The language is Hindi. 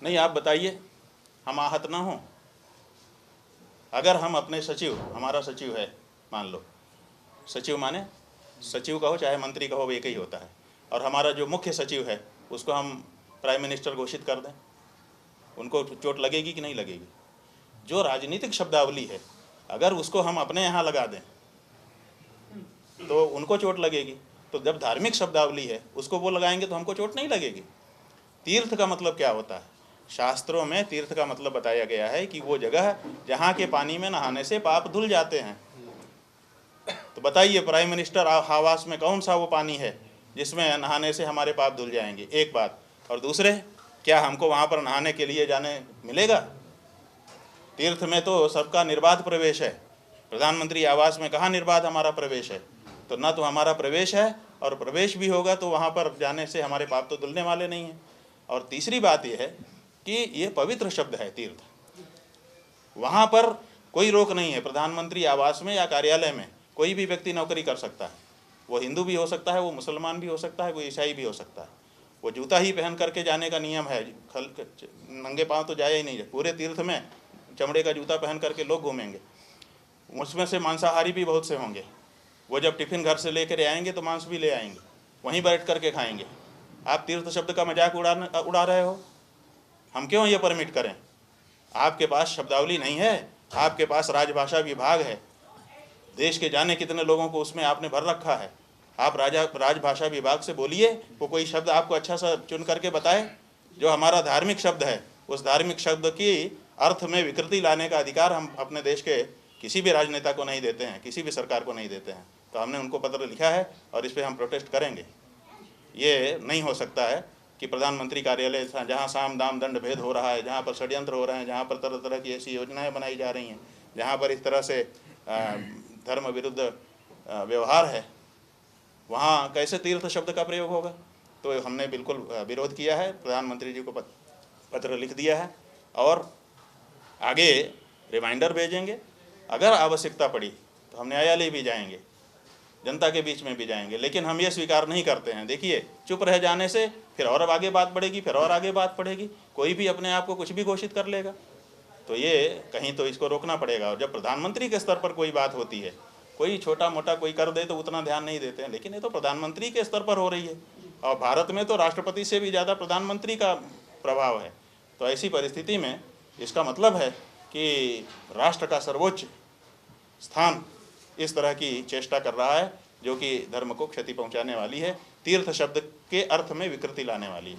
नहीं, आप बताइए, हम आहत ना हों? अगर हम अपने सचिव, हमारा सचिव है, मान लो सचिव माने सचिव कहो चाहे मंत्री कहो, एक ही होता है, और हमारा जो मुख्य सचिव है उसको हम प्राइम मिनिस्टर घोषित कर दें, उनको चोट लगेगी कि नहीं लगेगी? जो राजनीतिक शब्दावली है अगर उसको हम अपने यहाँ लगा दें तो उनको चोट लगेगी। तो जब धार्मिक शब्दावली है उसको वो लगाएंगे तो हमको चोट नहीं लगेगी। तीर्थ का मतलब क्या होता है? शास्त्रों में तीर्थ का मतलब बताया गया है कि वो जगह जहाँ के पानी में नहाने से पाप धुल जाते हैं। तो बताइए, प्राइम मिनिस्टर आवास में कौन सा वो पानी है जिसमें नहाने से हमारे पाप धुल जाएंगे? एक बात। और दूसरे, क्या हमको वहाँ पर नहाने के लिए जाने मिलेगा? तीर्थ में तो सबका निर्बाध प्रवेश है, प्रधानमंत्री आवास में कहाँ निर्बाध हमारा प्रवेश है? तो ना तो हमारा प्रवेश है, और प्रवेश भी होगा तो वहाँ पर जाने से हमारे पाप तो धुलने वाले नहीं हैं। और तीसरी बात यह है कि ये पवित्र शब्द है तीर्थ, वहाँ पर कोई रोक नहीं है। प्रधानमंत्री आवास में या कार्यालय में कोई भी व्यक्ति नौकरी कर सकता है, वो हिंदू भी हो सकता है, वो मुसलमान भी हो सकता है, वो ईसाई भी हो सकता है। वो जूता ही पहन करके जाने का नियम है, नंगे पाँव तो जाया ही नहीं है। पूरे तीर्थ में चमड़े का जूता पहन करके लोग घूमेंगे। उसमें से मांसाहारी भी बहुत से होंगे, वो जब टिफ़िन घर से लेकर आएंगे तो मांस भी ले आएंगे, वहीं बैठ करके खाएंगे। आप तीर्थ शब्द का मजाक उड़ा रहे हो, हम क्यों ये परमिट करें? आपके पास शब्दावली नहीं है, आपके पास राजभाषा विभाग है, देश के जाने कितने लोगों को उसमें आपने भर रखा है। आप राजभाषा विभाग से बोलिए, वो कोई शब्द आपको अच्छा सा चुन करके बताए। जो हमारा धार्मिक शब्द है, उस धार्मिक शब्द की अर्थ में विकृति लाने का अधिकार हम अपने देश के किसी भी राजनेता को नहीं देते हैं, किसी भी सरकार को नहीं देते हैं। तो हमने उनको पत्र लिखा है और इस पर हम प्रोटेस्ट करेंगे। ये नहीं हो सकता है कि प्रधानमंत्री कार्यालय जहाँ साम दाम दंड भेद हो रहा है, जहाँ पर षड्यंत्र हो रहे हैं, जहाँ पर तरह तरह की ऐसी योजनाएं बनाई जा रही हैं, जहाँ पर इस तरह से धर्म विरुद्ध व्यवहार है, वहाँ कैसे तीर्थ शब्द का प्रयोग होगा? तो हमने बिल्कुल विरोध किया है, प्रधानमंत्री जी को पत्र लिख दिया है और आगे रिमाइंडर भेजेंगे। अगर आवश्यकता पड़ी तो हम न्यायालय भी जाएंगे, जनता के बीच में भी जाएंगे, लेकिन हम ये स्वीकार नहीं करते हैं। देखिए, चुप रह जाने से फिर और आगे बात बढ़ेगी, फिर और आगे बात बढ़ेगी, कोई भी अपने आप को कुछ भी घोषित कर लेगा। तो ये कहीं तो इसको रोकना पड़ेगा। और जब प्रधानमंत्री के स्तर पर कोई बात होती है, कोई छोटा मोटा कोई कर दे तो उतना ध्यान नहीं देते हैं, लेकिन ये तो प्रधानमंत्री के स्तर पर हो रही है, और भारत में तो राष्ट्रपति से भी ज़्यादा प्रधानमंत्री का प्रभाव है। तो ऐसी परिस्थिति में इसका मतलब है कि राष्ट्र का सर्वोच्च स्थान इस तरह की चेष्टा कर रहा है जो कि धर्म को क्षति पहुंचाने वाली है, तीर्थ शब्द के अर्थ में विकृति लाने वाली है।